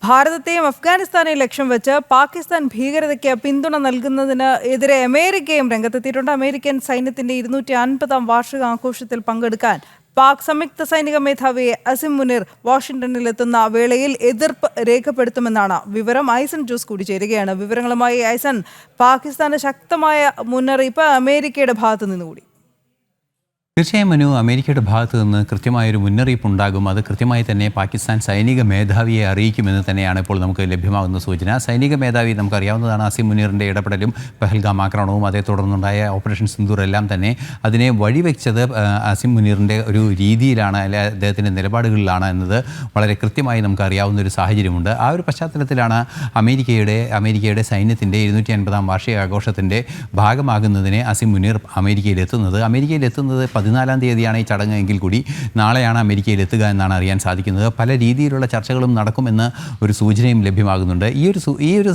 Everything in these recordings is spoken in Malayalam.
ഭാരതത്തെയും അഫ്ഗാനിസ്ഥാനെയും ലക്ഷ്യം വെച്ച് പാകിസ്ഥാൻ ഭീകരതയ്ക്ക് പിന്തുണ നൽകുന്നതിന് എതിരെ അമേരിക്കയും രംഗത്തെത്തിയിട്ടുണ്ട്. അമേരിക്കൻ സൈന്യത്തിന്റെ 250-ാം വാർഷിക ആഘോഷത്തിൽ പങ്കെടുക്കാൻ പാക് സംയുക്ത സൈനിക മേധാവി അസിം മുനീർ വാഷിംഗ്ടണിലെത്തുന്ന വേളയിൽ എതിർപ്പ് രേഖപ്പെടുത്തുമെന്നാണ് വിവരം. ഐസൻ ജോസ് കൂടി ചേരുകയാണ് വിവരങ്ങളുമായി. ഐസൻ, പാകിസ്ഥാന് ശക്തമായ മുന്നറിയിപ്പ് അമേരിക്കയുടെ ഭാഗത്തു നിന്നുകൂടി. തീർച്ചയായും മനു, അമേരിക്കയുടെ ഭാഗത്തു നിന്ന് കൃത്യമായൊരു മുന്നറിയിപ്പ് ഉണ്ടാകും. അത് കൃത്യമായി തന്നെ പാകിസ്ഥാൻ സൈനിക മേധാവിയെ അറിയിക്കുമെന്ന് തന്നെയാണ് ഇപ്പോൾ നമുക്ക് ലഭ്യമാകുന്ന സൂചന. സൈനിക മേധാവി നമുക്കറിയാവുന്നതാണ്, അസിം മുനീറിൻ്റെ ഇടപെടലും പഹൽഗാം ആക്രമണവും അതേ തുടർന്നുണ്ടായ ഓപ്പറേഷൻ സിന്ദൂർ എല്ലാം തന്നെ അതിനെ വഴിവെച്ചത് അസിം മുനീറിൻ്റെ ഒരു രീതിയിലാണ്, അല്ലെ അദ്ദേഹത്തിൻ്റെ നിലപാടുകളിലാണ് എന്നത് വളരെ കൃത്യമായി നമുക്കറിയാവുന്ന ഒരു സാഹചര്യമുണ്ട്. ആ ഒരു പശ്ചാത്തലത്തിലാണ് അമേരിക്കയുടെ സൈന്യത്തിൻ്റെ 250-ാം വാർഷികാഘോഷത്തിൻ്റെ ഭാഗമാകുന്നതിന് അസിം മുനീർ അമേരിക്കയിലെത്തുന്നത്. അമേരിക്കയിലെത്തുന്നത് 14-ാം തീയതിയാണ് ഈ ചടങ്ങ് എങ്കിൽ കൂടി നാളെയാണ് അമേരിക്കയിൽ എത്തുക എന്നാണ് അറിയാൻ സാധിക്കുന്നത്. പല രീതിയിലുള്ള ചർച്ചകളും നടക്കുമെന്ന് ഒരു സൂചനയും ലഭ്യമാകുന്നുണ്ട്. ഈ ഒരു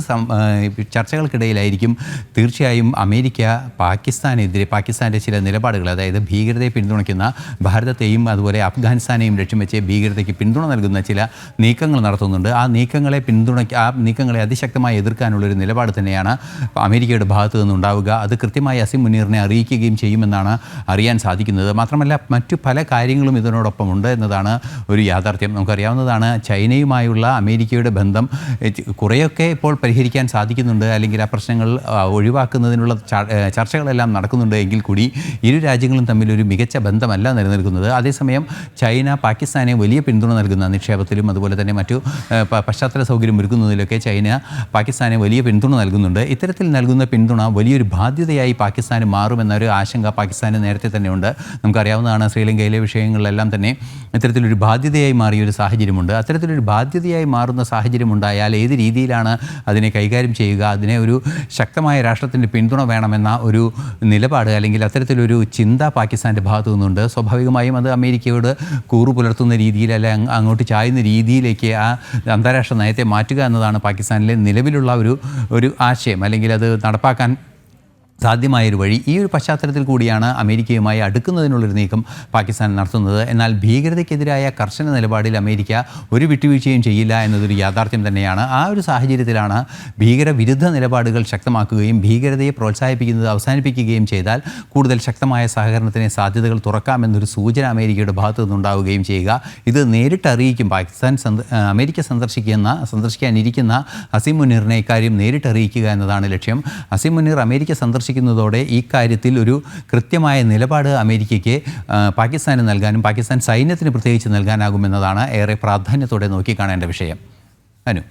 ചർച്ചകൾക്കിടയിലായിരിക്കും തീർച്ചയായും അമേരിക്ക പാകിസ്ഥാൻ്റെ ചില നിലപാടുകൾ, അതായത് ഭീകരതയെ പിന്തുണയ്ക്കുന്ന ഭാരതത്തെയും അതുപോലെ അഫ്ഗാനിസ്ഥാനെയും ലക്ഷ്യം വെച്ച് ഭീകരതയ്ക്ക് പിന്തുണ നൽകുന്ന ചില നീക്കങ്ങൾ നടത്തുന്നുണ്ട്. ആ നീക്കങ്ങളെ അതിശക്തമായി എതിർക്കാനുള്ളൊരു നിലപാട് തന്നെയാണ് അമേരിക്കയുടെ ഭാഗത്തു നിന്നുണ്ടാവുക. അത് കൃത്യമായി അസിം മുനീറിനെ അറിയിക്കുകയും ചെയ്യുമെന്നാണ് അറിയാൻ സാധിക്കുന്നത്. മാത്രമല്ല മറ്റു പല കാര്യങ്ങളും ഇതിനോടൊപ്പമുണ്ട് എന്നതാണ് ഒരു യാഥാർത്ഥ്യം. നമുക്കറിയാവുന്നതാണ്, ചൈനയുമായുള്ള അമേരിക്കയുടെ ബന്ധം കുറേയൊക്കെ ഇപ്പോൾ പരിഹരിക്കാൻ സാധിക്കുന്നുണ്ട്, അല്ലെങ്കിൽ ആ പ്രശ്നങ്ങൾ ഒഴിവാക്കുന്നതിനുള്ള ചർച്ചകളെല്ലാം നടക്കുന്നുണ്ട് എങ്കിൽ കൂടി ഇരു രാജ്യങ്ങളും തമ്മിൽ ഒരു മികച്ച ബന്ധമല്ല നിലനിൽക്കുന്നത്. അതേസമയം ചൈന പാകിസ്ഥാനെ വലിയ പിന്തുണ നൽകുന്ന നിക്ഷേപത്തിലും അതുപോലെ തന്നെ മറ്റു പശ്ചാത്തല സൗകര്യം ഒരുക്കുന്നതിലൊക്കെ ചൈന പാകിസ്ഥാനെ വലിയ പിന്തുണ നൽകുന്നുണ്ട്. ഇത്തരത്തിൽ നൽകുന്ന പിന്തുണ വലിയൊരു ബാധ്യതയായി പാകിസ്ഥാന് മാറുമെന്നൊരു ആശങ്ക പാകിസ്ഥാന് നേരത്തെ തന്നെ ഉണ്ട്. നമുക്കറിയാവുന്നതാണ്, ശ്രീലങ്കയിലെ വിഷയങ്ങളിലെല്ലാം തന്നെ ഇത്തരത്തിലൊരു ബാധ്യതയായി മാറിയൊരു സാഹചര്യമുണ്ട്. അത്തരത്തിലൊരു ബാധ്യതയായി മാറുന്ന സാഹചര്യമുണ്ടായാൽ ഏത് രീതിയിലാണ് അതിനെ കൈകാര്യം ചെയ്യുക, അതിനെ ഒരു ശക്തമായ രാഷ്ട്രത്തിൻ്റെ പിന്തുണ വേണമെന്ന ഒരു നിലപാട് അല്ലെങ്കിൽ അത്തരത്തിലൊരു ചിന്ത പാകിസ്ഥാൻ്റെ ഭാഗത്തു നിന്നുണ്ട്. സ്വാഭാവികമായും അത് അമേരിക്കയോട് കൂറു പുലർത്തുന്ന രീതിയിൽ, അല്ലെ അങ്ങോട്ട് ചായുന്ന രീതിയിലേക്ക് ആ അന്താരാഷ്ട്ര നയത്തെ മാറ്റുക എന്നതാണ് പാകിസ്ഥാനിലെ നിലവിലുള്ള ഒരു ആശയം, അല്ലെങ്കിൽ അത് നടപ്പാക്കാൻ സാധ്യമായൊരു വഴി. ഈ ഒരു പശ്ചാത്തലത്തിൽ കൂടിയാണ് അമേരിക്കയുമായി അടുക്കുന്നതിനുള്ളൊരു നീക്കം പാകിസ്ഥാൻ നടത്തുന്നത്. എന്നാൽ ഭീകരതയ്ക്കെതിരായ കർശന നിലപാടിൽ അമേരിക്ക ഒരു വിട്ടുവീഴ്ചയും ചെയ്യില്ല എന്നതൊരു യാഥാർത്ഥ്യം തന്നെയാണ്. ആ ഒരു സാഹചര്യത്തിലാണ് ഭീകരവിരുദ്ധ നിലപാടുകൾ ശക്തമാക്കുകയും ഭീകരതയെ പ്രോത്സാഹിപ്പിക്കുന്നത് അവസാനിപ്പിക്കുകയും ചെയ്താൽ കൂടുതൽ ശക്തമായ സഹകരണത്തിന് സാധ്യതകൾ തുറക്കാമെന്നൊരു സൂചന അമേരിക്കയുടെ ഭാഗത്തു നിന്നുണ്ടാവുകയും ചെയ്യുക. ഇത് നേരിട്ട് അറിയിക്കും. അമേരിക്ക സന്ദർശിക്കാനിരിക്കുന്ന അസിം മുനീറിനെ ഇക്കാര്യം നേരിട്ട് അറിയിക്കുക എന്നതാണ് ലക്ഷ്യം. അസിം മുനീർ അമേരിക്ക സന്ദർശിക്കുന്നതോടെ ഈ കാര്യത്തിൽ ഒരു കൃത്യമായ നിലപാട് അമേരിക്കയ്ക്ക് പാകിസ്ഥാന് നൽകാനും പാകിസ്ഥാൻ സൈന്യത്തിന് പ്രത്യേകിച്ച് നൽകാനാകുമെന്നതാണ് ഏറെ പ്രാധാന്യത്തോടെ നോക്കിക്കാണേണ്ട വിഷയം. അനു.